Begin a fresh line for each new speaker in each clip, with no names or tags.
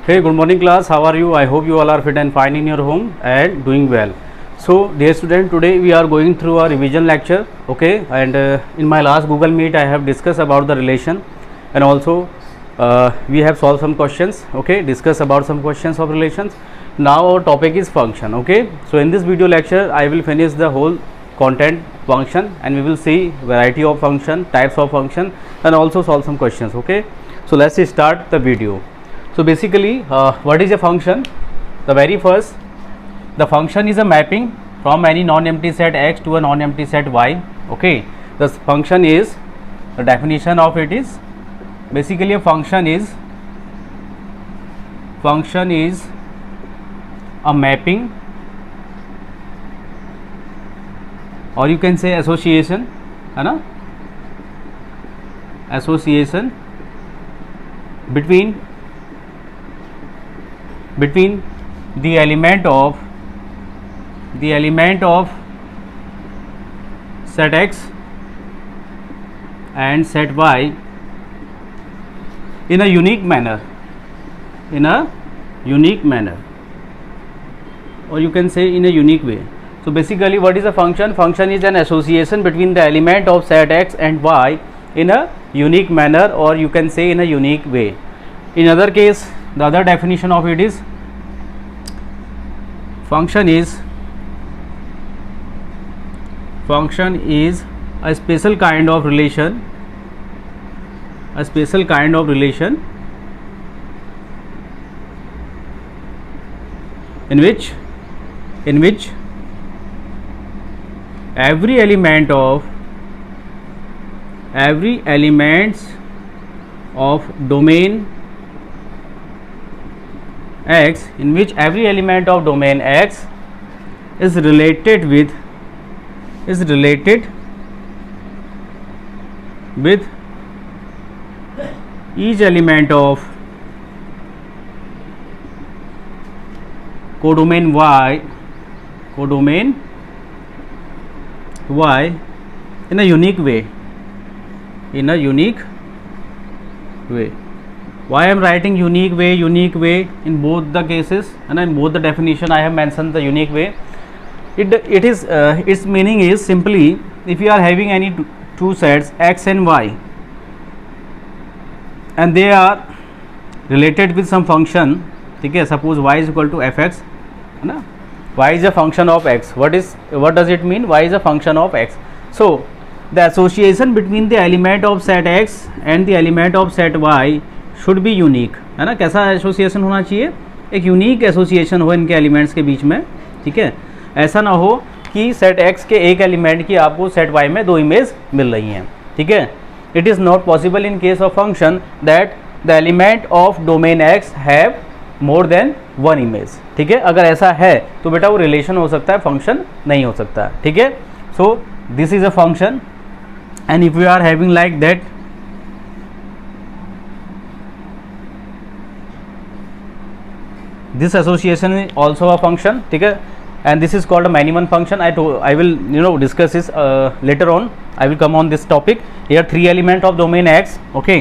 Hey, good morning class. How are you? I hope you all are fit and fine in your home and doing well. So, dear student, today we are going through our revision lecture. Okay, and in my last Google Meet, I have discussed about the relation, and also we have solved some questions. Okay, discuss about some questions of relations. Now our topic is function. Okay, so in this video lecture, I will finish the whole content function, and we will see variety of function, types of function, and also solve some questions. Okay, so let's start the video. So basically, what is a function? The very first, the function is a mapping from any non-empty set x to a non-empty set y. Okay, the function is, the definition of it is, basically a function is a mapping, or you can say association, है ना? Association between the element of set x and set y in a unique manner, or you can say in a unique way. So basically, what is a function? Function is an association between the element of set x and y in a unique manner, or you can say in a unique way. In other case, the other definition of it is, function is a special kind of relation, in which every elements of domain x, is related with each element of codomain y in a unique way. Why I am writing unique way in both the cases, and in both the definition I have mentioned the unique way. It is its meaning is simply, if you are having any two sets x and y, and they are related with some function, okay, suppose y is equal to fx, है ना? Y is a function of x. What does it mean? Y is a function of x. So the association between the element of set x and the element of set y should be unique, है ना? कैसा association होना चाहिए? एक unique association हो इनके elements के बीच में, ठीक है? ऐसा ना हो कि सेट x के एक एलिमेंट की आपको सेट y में दो इमेज मिल रही हैं, ठीक है? It is not possible in case of function that the element of domain x have more than one image, ठीक है? अगर ऐसा है तो बेटा वो रिलेशन हो सकता है, फंक्शन नहीं हो सकता, ठीक है? So this is a function, and if you are having like that, this association is also a function, ठीक है? And this is called a many one function. I will discuss this later on. I will come on this topic. Here three elements of domain x. Okay,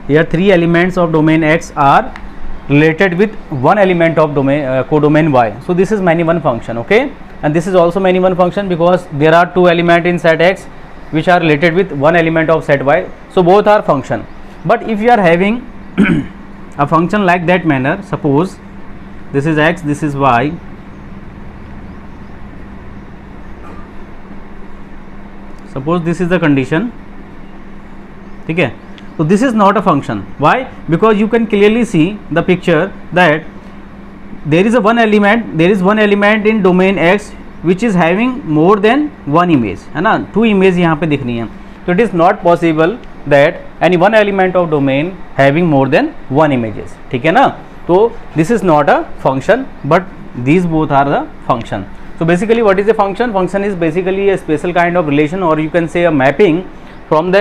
here three elements of domain x are related with one element of domain codomain y. So this is many one function. Okay, and this is also many one function because there are two elements in set x which are related with one element of set y. So both are function. But if you are having a function like that manner, suppose this is x, this is y, suppose this is the condition, ठीक है? So this is not a function. Why? Because you can clearly see the picture that there is one element in domain x which is having more than one image, है ना? Two image यहाँ पे दिख रही हैं. So it is not possible that any one element of domain having more than one images, ठीक है ना? So this is not a function, but these both are the function. So basically, what is a function? Function is basically a special kind of relation, or you can say a mapping from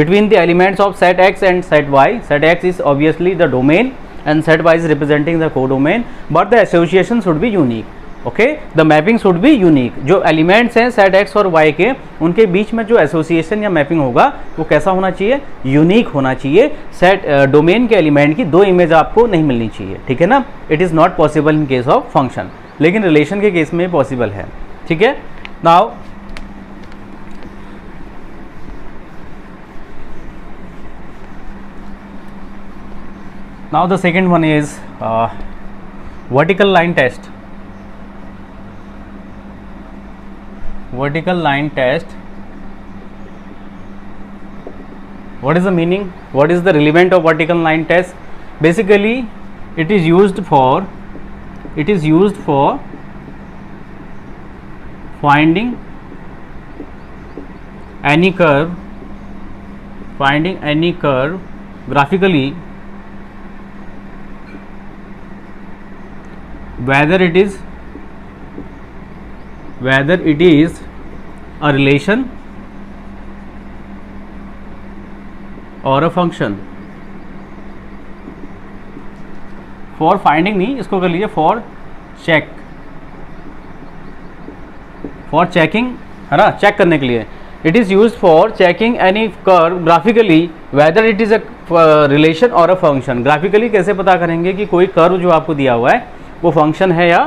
between the elements of set x and set y. Set x is obviously the domain, and set y is representing the codomain, but the association should be unique. Okay, the mapping should be unique. जो elements हैं set x और Y के, उनके बीच में जो association या mapping होगा वो कैसा होना चाहिए, यूनिक होना चाहिए। सेट डोमेन के एलिमेंट की दो इमेज आपको नहीं मिलनी चाहिए, ठीक है ना। It is not possible in case of function, लेकिन रिलेशन के केस में पॉसिबल है, ठीक है। Now the second one is vertical line test. Vertical line test, what is the meaning, what is the relevant of vertical line test? Basically it is used for finding any curve graphically, whether it is a relation or a function. For finding नहीं, इसको कर लीजिए for checking, है ना, check करने के लिए। It is used for checking any curve graphically whether it is a relation or a function. Graphically कैसे पता करेंगे कि कोई कर्व जो आपको दिया हुआ है वो फंक्शन है या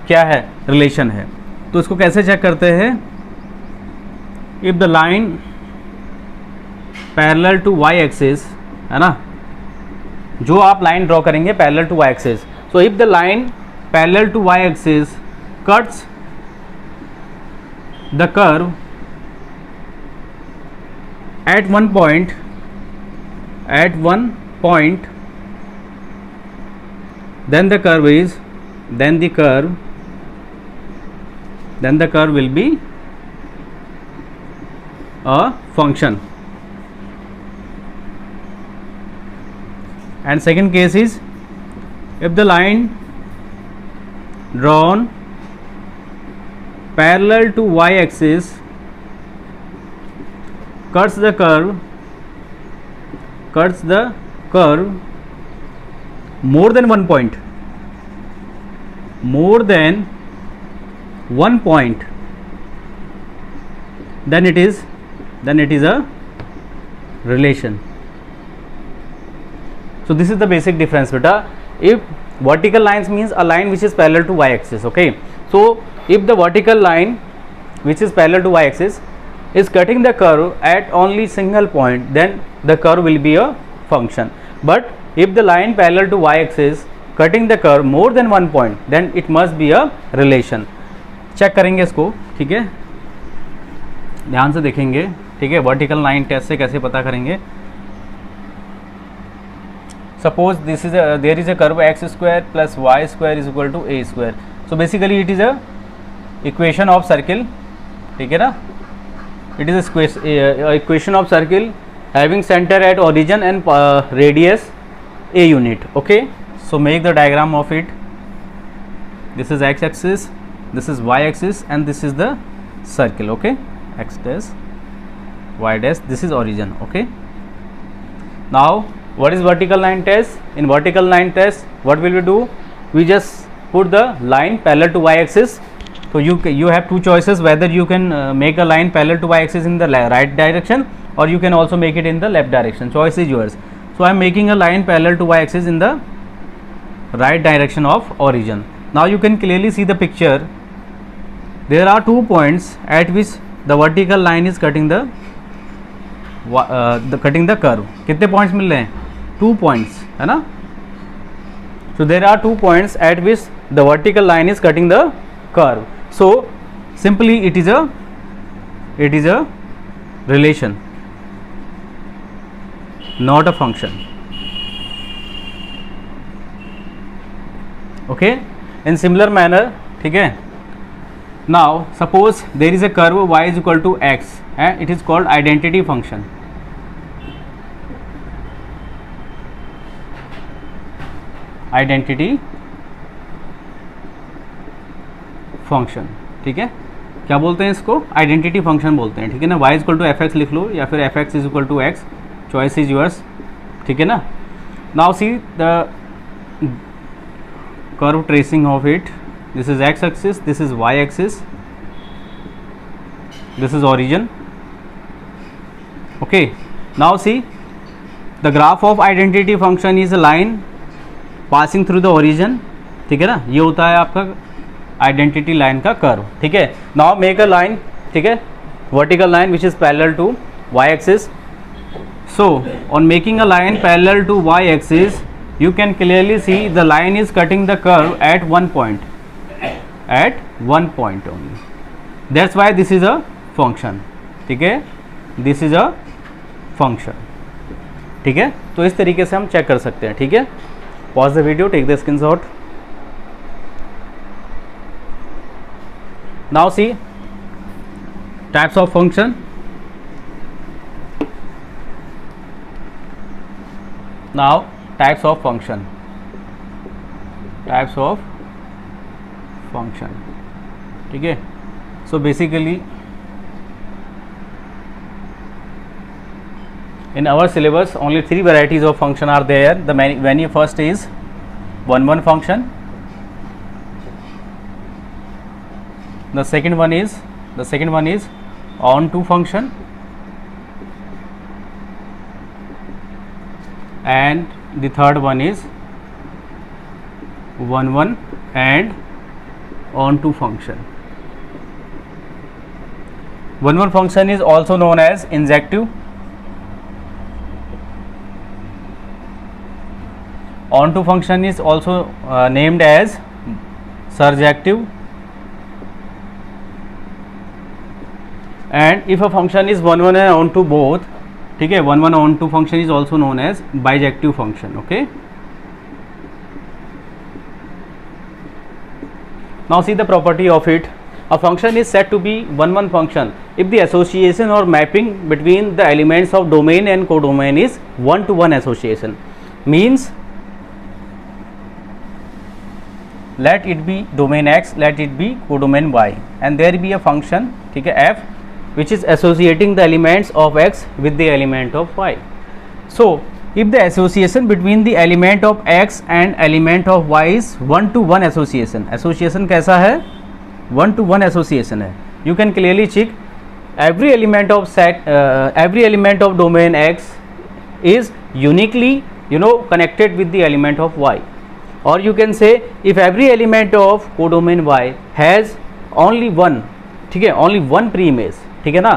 क्या है, रिलेशन है। तो इसको कैसे चेक करते हैं, if the line parallel to Y axis, है ना, जो आप लाइन ड्रॉ करेंगे parallel to Y axis, so if the line parallel to Y axis cuts the curve at one point, then the curve will be a function. And second case is if the line drawn parallel to y axis cuts the curve more than one point, then it is a relation. So this is the basic difference, beta. If vertical lines means a line which is parallel to y axis, okay, so if the vertical line which is parallel to y axis is cutting the curve at only single point, then the curve will be a function. But if the line parallel to y axis cutting the curve more than one point, then it must be a relation. Check करेंगे इसको, ठीक है, ध्यान से देखेंगे, ठीक है। Vertical line test से कैसे पता करेंगे, suppose this is there is a curve X square plus Y square is equal to A square. So basically it is a equation of circle, ठीक है ना, it is a equation of circle having center at origin and radius a unit. Okay, so make the diagram of it. This is x axis, this is y axis, and this is the circle. Okay, x dash, y dash, this is origin. Okay, now what is vertical line test? In vertical line test, what will we do? We just put the line parallel to y axis. So you have two choices, whether you can make a line parallel to y axis in the right direction, or you can also make it in the left direction. Choice is yours. So I am making a line parallel to y axis in the right direction of origin. Now you can clearly see the picture. There are 2 points at which the vertical line is cutting the curve. कितने points मिल रहे हैं? 2 points, है ना? So there are 2 points at which the vertical line is cutting the curve. So simply it is a relation, not a function. Okay, in similar manner, ठीक है. Now suppose there is a curve y is equal to x and it is called identity function. Identity function, ठीक है, क्या बोलते हैं इसको? Identity function बोलते हैं, ठीक है ना। y equal to F X लिख लो या फिर F x is equal to X, choice is yours, ठीक है ना। Now see the curve tracing of it, this is x axis, this is y axis, this is origin. Okay, now see, the graph of identity function is a line passing through the origin. ठीक है ना, ये होता है आपका identity line का curve. ठीक है, नाउ मेक अ लाइन. ठीक है, vertical line which is parallel to y axis. So on making a line parallel to y axis, you can clearly see the line is cutting the curve at one point, only. That's why this is a function. ठीक है, this is a function. ठीक है, तो इस तरीके से हम check कर सकते हैं. ठीक है, pause the video, take the screenshot. Now see types of function. Now types of function. ठीक है, so basically in our syllabus only 3 varieties of function are there. The very first is one function. The second one is on to function, and the third one is one and on to function. One function is also known as injective. On to function is also named as surjective. And if a function is one and on to both, ठीक है, one on to function is also known as bijective function. Okay, now see the property of it. A function is said to be one function if the association or mapping between the elements of domain and codomain is one-to-one association. Means let it be domain x, let it be codomain y, and there be a function, ठीक है, f, which is associating the elements of x with the element of y. So if the association between the element of x and element of y is one-to-one association, association कैसा है, one-to-one association है, you can clearly check every element of set, every element of domain x is uniquely, connected with the element of y. Or you can say if every element of codomain y has only one, ठीक है, only one pre-image, ठीक है ना,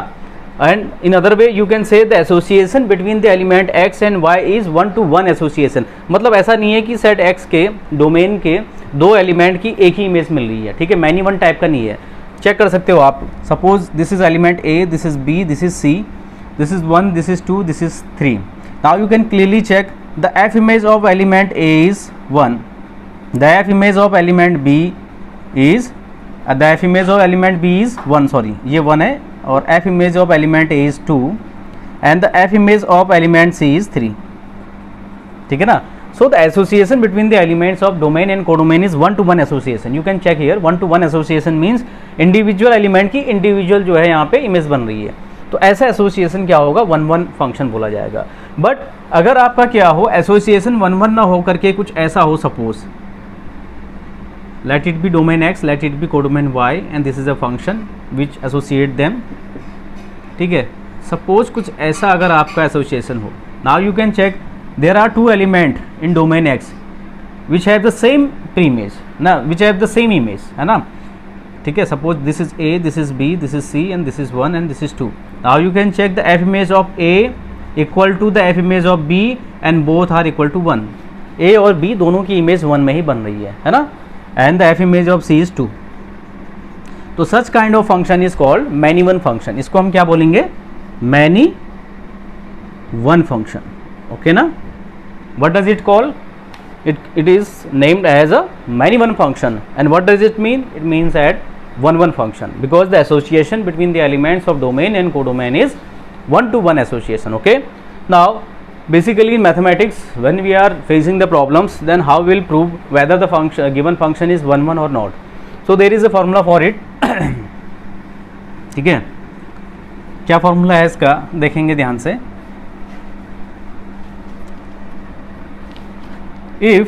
and in other way you can say the association between the element x and y is one-to-one association. मतलब ऐसा नहीं है कि सेट x के डोमेन के दो एलिमेंट की एक ही इमेज मिल रही है. ठीक है, मैनी वन टाइप का नहीं है. चेक कर सकते हो आप. Suppose this is element a, this is b, this is c, this is 1, this is 2, this is 3. Now you can clearly check the f image of element a is 1, the f image of element b is the f image of element b is 1, sorry ये 1 है, और f image of element a is 2 and the f image of element c is 3. ठीक है ना. So the association between the elements of domain and codomain is one-to-one association. You can check here, one-to-one association means individual element की individual जो है यहाँ पे image बन रही है. तो ऐसा एसोसिएशन क्या होगा, वन फंक्शन बोला जाएगा. बट अगर आपका क्या हो, एसोसिएशन वन ना हो करके कुछ ऐसा हो, suppose let it be domain x, let it be codomain y, and this is a function which associate them. ठीक है, सपोज कुछ ऐसा अगर आपका एसोसिएशन हो. Now you can check there are two element in domain x which have the same pre-image ना, which have the same image, है ना. ठीक है, suppose this is a, this is b, this is c and this is 1 and this is 2. Now you can check the f image of a equal to the f image of b and both are equal to 1. a और b दोनों की image 1 में ही बन रही है ना. and the f image of c is 2. तो such kind of function is called many one function. इसको हम क्या बोलेंगे, many one function. okay ना. what does it call, it is named as a many one function. and what does it mean, it means that one function, because the association between the elements of domain and codomain is one-to-one association. okay, now basically in mathematics when we are facing the problems, then how we will prove whether the function given function is one or not. so there is a formula for it. ठीक है, क्या formula है इसका, देखेंगे ध्यान से. if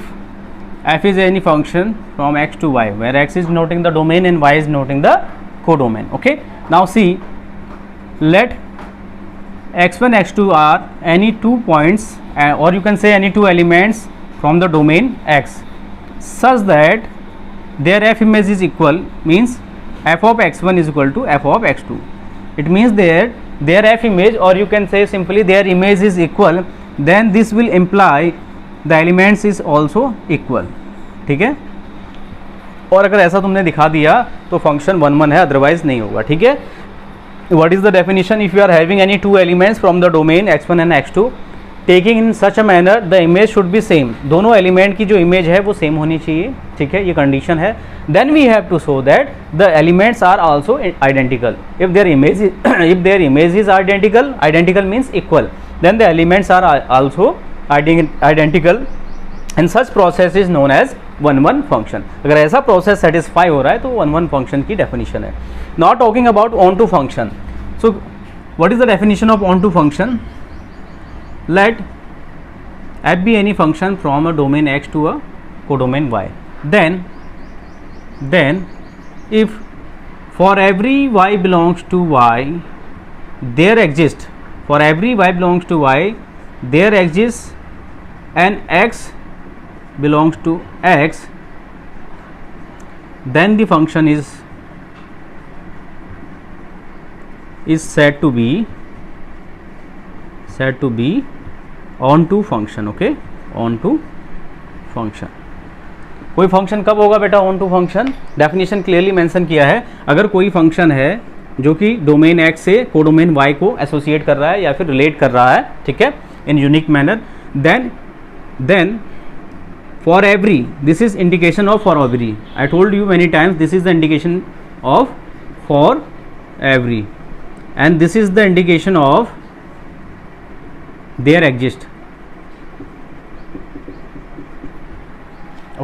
f is any function from x to y, where x is denoting the domain and y is denoting the codomain. Okay, now see, let x1 x2 are any 2 points or you can say any 2 elements from the domain x such that their f image is equal, means f of x1 is equal to f of x2. It means that their f image, or you can say simply their image is equal, then this will imply the elements is also equal. ठीक है, और अगर ऐसा तुमने दिखा दिया तो function 1 1 है, अदरवाइज नहीं होगा. ठीक है, what is the definition? If you are having any 2 elements from the domain x1 and x2 taking in such a manner the image should be same, दोनों एलिमेंट की जो इमेज है वो सेम होनी चाहिए. ठीक है, ये कंडीशन है. then we have to show that the elements are also identical. if their image is identical means equal, then the elements are also identical, and such process is known as 1-1 function. अगर ऐसा process satisfy हो रहा है तो 1-1 function की definition है. Not talking about onto function. So what is the definition of onto function? let f be any function from a domain x to a codomain y, then if for every y belongs to y there exists, for every y belongs to y there exists an x belongs to x, then the function is said to be on to function. Okay, onto function. कोई function कब होगा बेटा onto function? Definition clearly mention किया है. अगर कोई function है जो कि डोमेन x से कोडोमेन y को एसोसिएट कर रहा है या फिर रिलेट कर रहा है, ठीक है, in unique manner, then for every, this is indication of for every. I told you many times this is the indication of for every and this is the indication of there exist.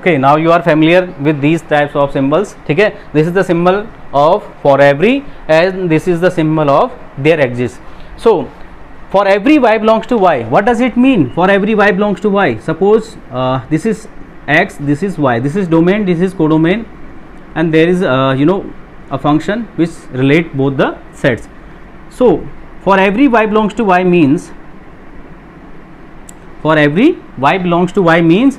Okay, now you are familiar with these types of symbols. ठीक है, this is the symbol of for every and this is the symbol of there exists. So for every y belongs to y, what does it mean? For every y belongs to y, suppose this is x, this is y, this is domain, this is codomain, and there is a function which relate both the sets. So for every y belongs to y means, for every y belongs to y means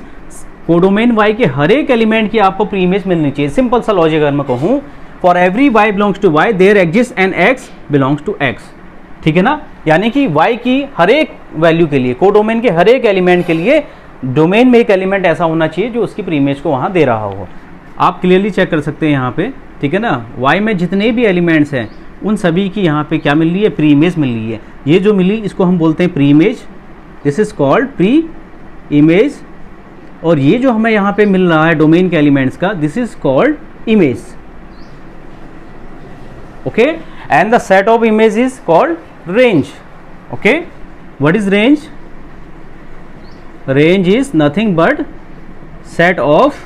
codomain y के हर एक element की आपको pre image मिलनी चाहिए. Simple सा logic अगर मैं कहूँ, for every y belongs to y there exist an x belongs to x. ठीक है ना, यानी कि y की हर एक वैल्यू के लिए, कोडोमेन के हर एक एलिमेंट के लिए डोमेन में एक एलिमेंट ऐसा होना चाहिए जो उसकी प्री इमेज को वहाँ दे रहा हो. आप क्लियरली चेक कर सकते हैं यहाँ पे. ठीक है ना, y में जितने भी एलिमेंट्स हैं उन सभी की यहाँ पे क्या मिल रही है? प्री इमेज मिल रही है. ये जो मिली इसको हम बोलते हैं pre image. This is called pre image. और ये जो हमें यहाँ पे मिल रहा है डोमेन के एलिमेंट्स का, this is called image. Okay, and the set of image is called range. Okay, what is range? Range is nothing but set of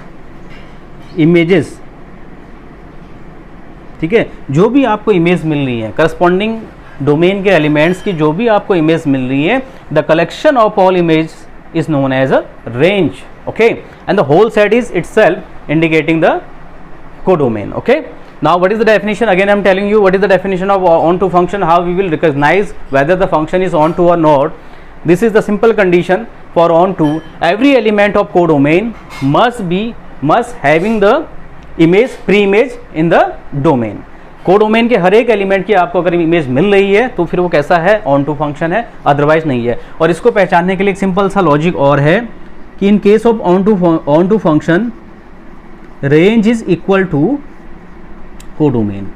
images. ठीक है, जो भी आपको इमेज मिल रही है करस्पॉन्डिंग डोमेन के एलिमेंट्स की, जो भी आपको इमेज मिल रही है, the collection of all image is known as a range. Okay, and the whole set is itself indicating the codomain. Okay, now what is the definition? Again I am telling you what is the definition of onto function, how we will recognize whether the function is onto or not. This is the simple condition for onto. Every element of codomain must having the image pre-image in the domain. Codomain के हर एक element की आपको अगर image मिल रही है तो फिर वो कैसा है? ऑन टू फंक्शन है, अदरवाइज नहीं है. और इसको पहचानने के लिए एक सिंपल सा लॉजिक और है कि in case of onto function range is equal to codomain.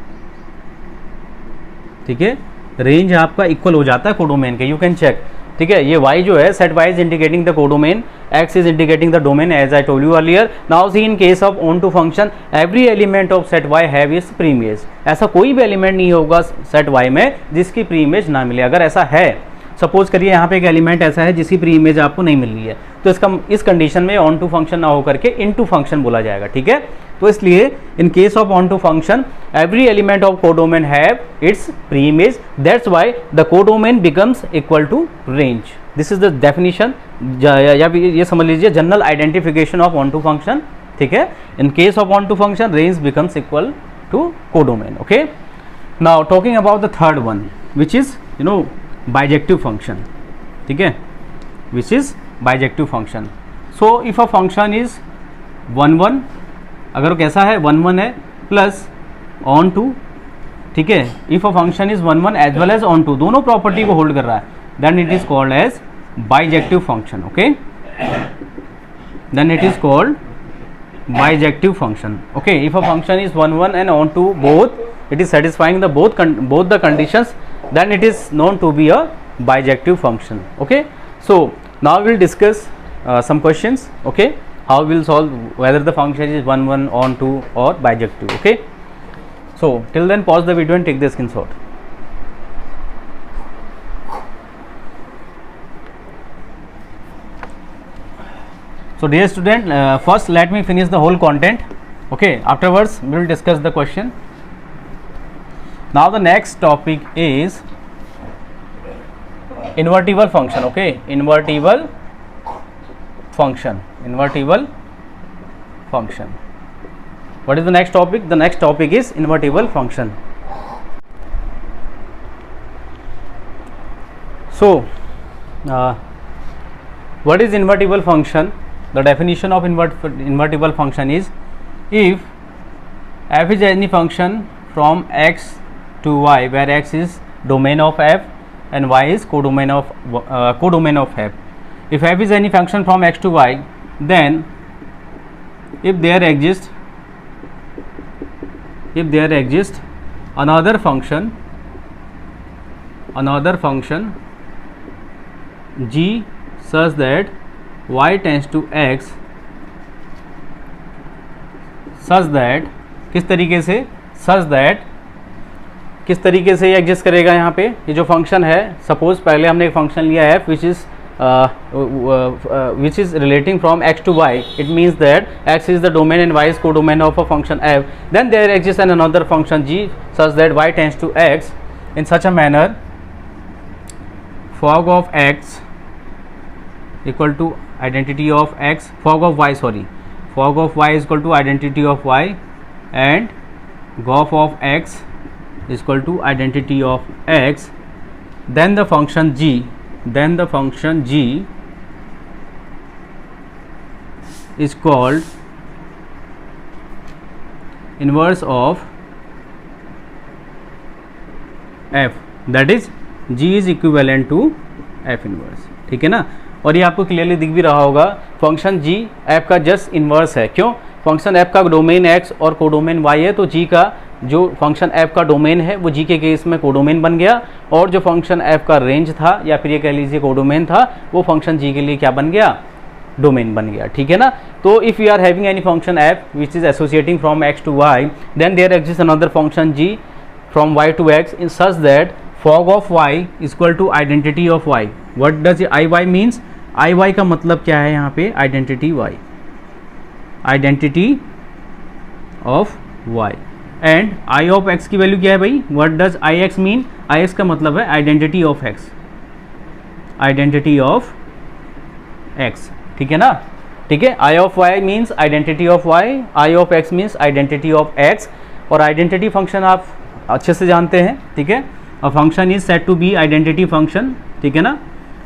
ठीक है, रेंज आपका इक्वल हो जाता है कोडोमेन के. You can check. ठीक है, ये y जो है set y is indicating the codomain, x is indicating the domain as I told you earlier. Now see in case of onto function every element of set y have is preimage. ऐसा कोई भी element नहीं होगा set y में जिसकी pre image ना मिले. अगर ऐसा है, सपोज करिए यहाँ पे एक एलिमेंट ऐसा है जिसकी प्री इमेज आपको नहीं मिल रही है, तो इस कंडीशन में ऑन टू फंक्शन ना होकर के इन टू फंक्शन बोला जाएगा. ठीक है, तो इसलिए in case of onto function every element of codomain have its preimage, that's why the codomain becomes equal to range. This is the definition, या ये समझ लीजिए general identification of onto function, ठीक है। In case of onto function range becomes equal to codomain, okay. Now talking about the third one which is bijective function, ठीक है, which is bijective function. So if a function is 1 1, अगर वो कैसा है 1 1 है plus on to, ठीक है, if a function is 1 1 as well as onto, दोनों प्रॉपर्टी को होल्ड कर रहा है, then it is called as bijective function, okay, then it is called bijective function, okay. If a function is 1 1 and on to both, it is satisfying the both the conditions, then it is known to be a bijective function, okay. So now we will discuss some questions, okay, how we will solve whether the function is 1 1 on to or bijective, okay. So till then pause the video and take the screenshot. So dear student, first let me finish the whole content, okay, afterwards we will discuss the question. Now the next topic is invertible function, okay, invertible function. What is the next topic? The next topic is invertible function. So what is invertible function? The definition of invertible function is if f is any function from x to y where x is domain of f and y is codomain of f. If f is any function from x to y, then if there exists another function g such that y tends to x, such that किस तरीके से ये exist करेगा। यहाँ पे ये जो function है, सपोज पहले हमने एक फंक्शन लिया है which is relating from x to y, it means that x is the domain and y is codomain of a function f. Then there exists another function g such that y tends to x in such a manner fog of x equal to identity of x, fog of y is equal to identity of y, and gof of x is equal to identity of x. Then the function g is called inverse of f, that is g is equivalent to f inverse, ठीक है ना। और ये आपको clearly दिख भी रहा होगा, फंक्शन g f का जस्ट इन्वर्स है। क्यों? फंक्शन f का डोमेन x और कोडोमेन y है, तो g का जो फंक्शन f का डोमेन है वो g के केस में कोडोमेन बन गया, और जो फंक्शन f का रेंज था या फिर ये कह लीजिए कोडोमेन था, वो फंक्शन g के लिए क्या बन गया? डोमेन बन गया, ठीक है ना। तो if you are having any function f which is associating from x to y, then there exist another function g from y to x in such that fog of y is equal to identity of y. What does iy means? iy का मतलब क्या है यहाँ पे? Identity y, identity of y, and i of x की value क्या है भाई? What does ix mean? ix का मतलब है identity of x, identity of x, ठीक है ना। ठीक है, i of y means identity of y, i of x means identity of x, और आइडेंटिटी फंक्शन आप अच्छे से जानते हैं, ठीक है। A function is set to be identity function, ठीक है ना।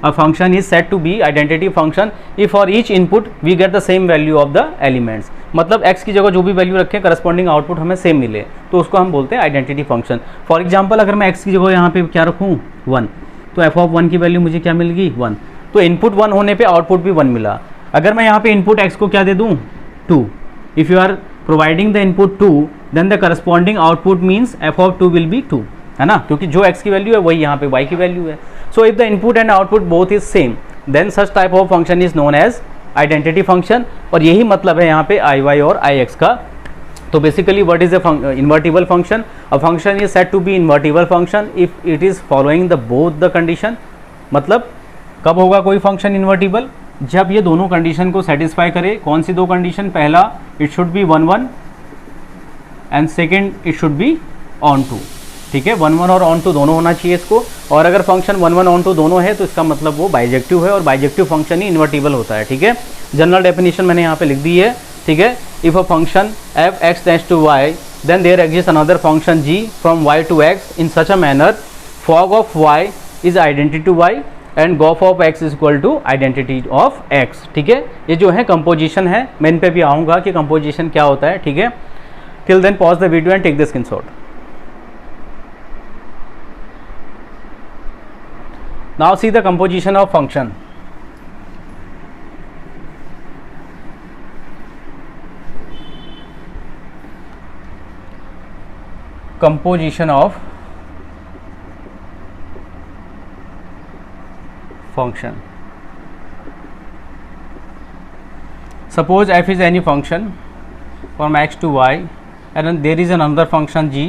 A function is set to be identity function if for each input we get the same value of the elements, मतलब x की जगह जो भी वैल्यू रखें करस्पॉन्डिंग आउटपुट हमें सेम मिले, तो उसको हम बोलते हैं आइडेंटिटी फंक्शन। फॉर एग्जाम्पल अगर मैं x की जगह यहाँ पे क्या रखूँ 1, तो f ऑफ 1 की वैल्यू मुझे क्या मिल गई? 1, तो इनपुट 1 होने पे आउटपुट भी 1 मिला। अगर मैं यहाँ पे इनपुट x को क्या दे दूँ? 2, if you are providing the input 2, then the corresponding output means f of 2 will be 2, है ना, क्योंकि जो x की वैल्यू है वही यहाँ पे y की वैल्यू है। So if the input and output both is same, then such type of function is known as identity function, और यही मतलब है यहाँ पे आई वाई और आई एक्स का। तो basically what is a invertible function? A function is set to be invertible function if it is following the both the condition. मतलब कब होगा कोई फंक्शन इन्वर्टिबल? जब ये दोनों कंडीशन को सेटिस्फाई करे। कौन सी दो कंडीशन? पहला, it should be 1 1, and second, it should be onto. ठीक है, 1 1 और ऑन टू दोनों होना चाहिए इसको, और अगर फंक्शन 1 1 ऑन टू दोनों है तो इसका मतलब वो बाइजेक्टिव है, और बाइजेक्टिव फंक्शन ही इन्वर्टिबल होता है। ठीक है, जनरल डेफिनेशन मैंने यहाँ पे लिख दी है। ठीक है, if a function f x tends to y then there exist another function g from y to x in such a manner fog of y is identity to y and gof of x is equal to identity of x. ठीक है, ये जो है composition है, मैं इन पे भी आऊँगा कि कंपोजिशन क्या होता है। ठीक है, till then pause the video and take the screenshot. Now see the composition of function. Composition of function. Suppose f is any function from x to y and then there is another function g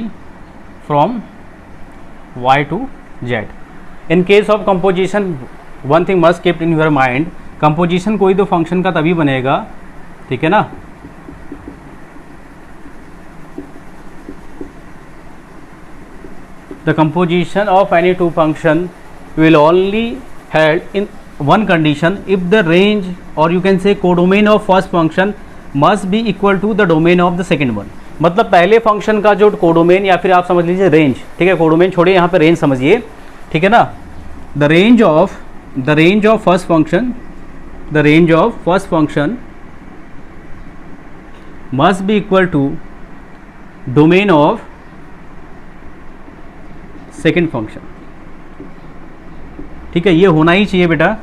from y to z. In case of composition, one thing must keep in your mind, composition कोई तो function का तभी बनेगा, ठीक है ना, the composition of any two function will only held in one condition if the range or you can say codomain of first function must be equal to the domain of the second one. मतलब पहले function का जो codomain या फिर आप समझ लीजिए range, ठीक है, कोडोमेन छोड़िए, यहाँ पे रेंज समझिए, ठीक है ना, the range of first function must be equal to domain of second function. ठीक है, ये होना ही चाहिए बेटा,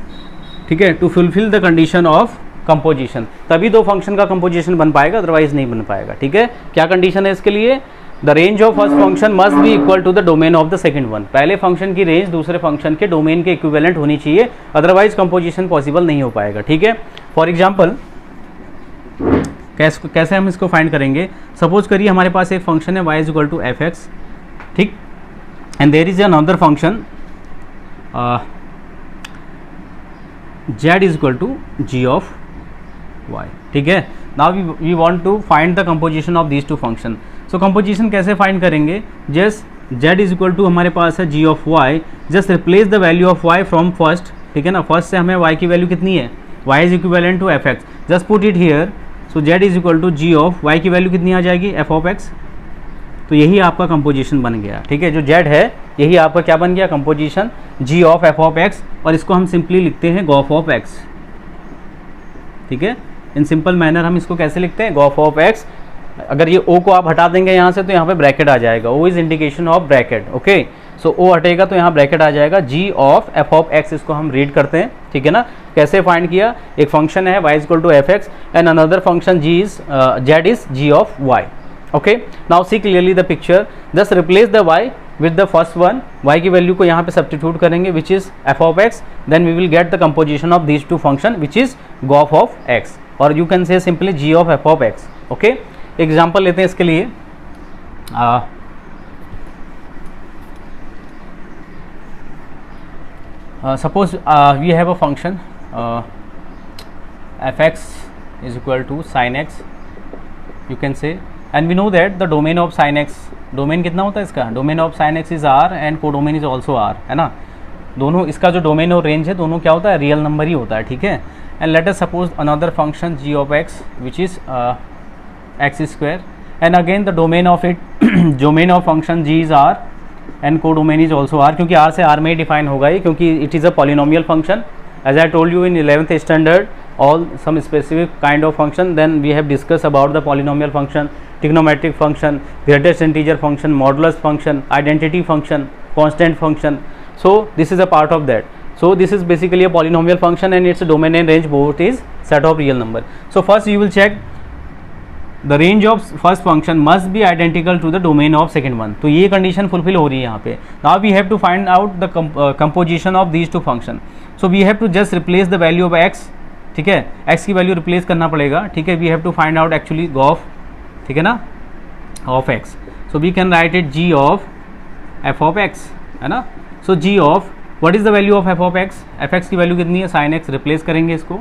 ठीक है, to fulfil the condition of composition, तभी दो फंक्शन का कंपोजिशन बन पाएगा, अदरवाइज नहीं बन पाएगा। ठीक है, क्या कंडीशन है इसके लिए, the range of first function must be equal to the domain of the second one, पहले फंक्शन की रेंज दूसरे फंक्शन के डोमेन के इक्विवेलेंट होनी चाहिए, अदरवाइज कंपोजिशन पॉसिबल नहीं हो पाएगा। ठीक है, फॉर एग्जांपल कैसे हम इसको फाइंड करेंगे, सपोज करिए हमारे पास एक फंक्शन है y is equal to F x, ठीक, and there is another function z is equal to g of y। ठीक है, now we want to find the composition of these two function. So composition कैसे find करेंगे, just z is equal to हमारे पास है g of y, just replace the value of y from first, ठीक है ना, फर्स्ट से हमें y की वैल्यू कितनी है, y is equivalent to F x, just put it here, so z is equal to g of y की value कितनी आ जाएगी, f ऑफ x, तो यही आपका कंपोजिशन बन गया। ठीक है, जो z है यही आपका क्या बन गया, composition g of f of x, और इसको हम सिंपली लिखते हैं गॉफ ऑफ x। ठीक है, इन सिंपल मैनर हम इसको कैसे लिखते हैं, गॉफ ऑफ x, अगर ये o को आप हटा देंगे यहाँ से तो यहाँ पे ब्रैकेट आ जाएगा, o is indication of bracket, okay, so o हटेगा तो यहाँ ब्रैकेट आ जाएगा, g of f of x, इसको हम रीड करते हैं। ठीक है ना, कैसे फाइंड किया, एक फंक्शन है y is equal to F x and another function z is g of y। Okay, now see clearly the picture, just replace the y with the first one, y की value को यहाँ पे substitute करेंगे which is f of x, then we will get the composition of these two function which is gof of x, और you can say simply g of f of x। Okay, example लेते हैं इसके लिए, suppose we have a function f x is equal to sine x, you can say, and we know that the domain of sine x, domain कितना होता है इसका, domain of sine x is R and codomain is also R, है ना, दोनों इसका जो domain और रेंज है दोनों क्या होता है, रियल नंबर ही होता है। ठीक है, and let us suppose another function g of x which is x square, and again the domain of it, domain of function g is r and codomain is also r, क्योंकि r से r में ही define होगा ही, क्योंकि it is a polynomial function, as I told you in 11th standard, all some specific kind of function, then we have discussed about the polynomial function, trigonometric function, greatest integer function, modulus function, identity function, constant function, so this is a part of that. So this is basically a polynomial function and its domain and range both is set of real number. So first you will check the range of first function must be identical to the domain of second one, तो ये condition fulfill हो रही है यहाँ पे। Now we have to find out the composition of these two function, so we have to just replace the value of x, ठीक है, x की वैल्यू रिप्लेस करना पड़ेगा। ठीक है, we have to find out actually gof, ठीक है ना, of x, so we can write it g of f of x, है ना, so g of what is the value of f of x, f x की value कितनी है, sine x, replace करेंगे इसको।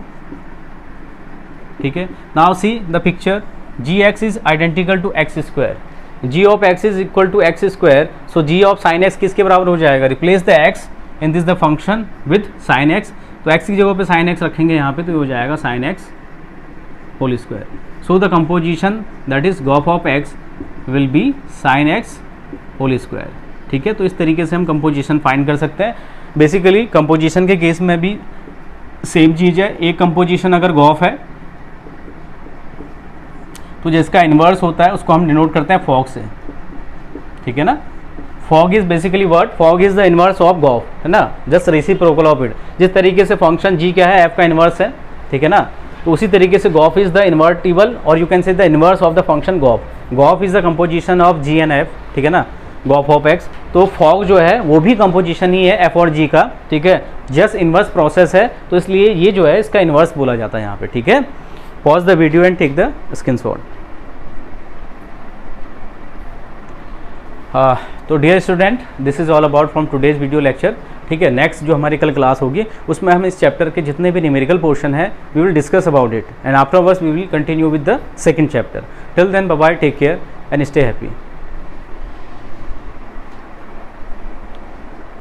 ठीक है, now see the picture, gx is identical to x square, g of x is equal to x square, so g of sine x किसके बराबर हो जाएगा, replace the x in this the function with sine x, तो x की जगह पे sine x रखेंगे यहाँ पे, तो ये हो जाएगा sine x whole square. So the composition that is gof of x will be sine x whole square. ठीक है, तो इस तरीके से हम कंपोजिशन फाइंड कर सकते हैं। बेसिकली कंपोजिशन के केस में भी सेम चीज़ है, एक कंपोजिशन अगर गॉफ है तो जिसका इन्वर्स होता है उसको हम डिनोट करते हैं फॉग से। ठीक है ना, fog is basically what, fog is the inverse of gof, है ना, जस्ट रेसिप्रोकल ऑफ इट। जिस तरीके से फंक्शन जी क्या है, एफ का इन्वर्स है, ठीक है ना, तो उसी तरीके से गॉफ इज द इन्वर्टिबल और you can say the inverse of the function gof. Gof is the composition of g and f, ठीक है ना, गॉफ ऑफ एक्स। तो फॉग जो है वो भी कंपोजिशन ही है एफ और जी का, ठीक है, जस्ट इन्वर्स प्रोसेस है, तो इसलिए ये जो है इसका इन्वर्स बोला जाता है यहाँ पे। ठीक है, pause the video and take the screenshot. तो dear student, this is all about from today's video lecture. ठीक है, नेक्स्ट जो हमारी कल क्लास होगी उसमें हम इस चैप्टर के जितने भी न्यूमेरिकल पोर्शन है we will discuss about it and afterwards we will continue with the second chapter. Till then bye bye, take care and stay happy.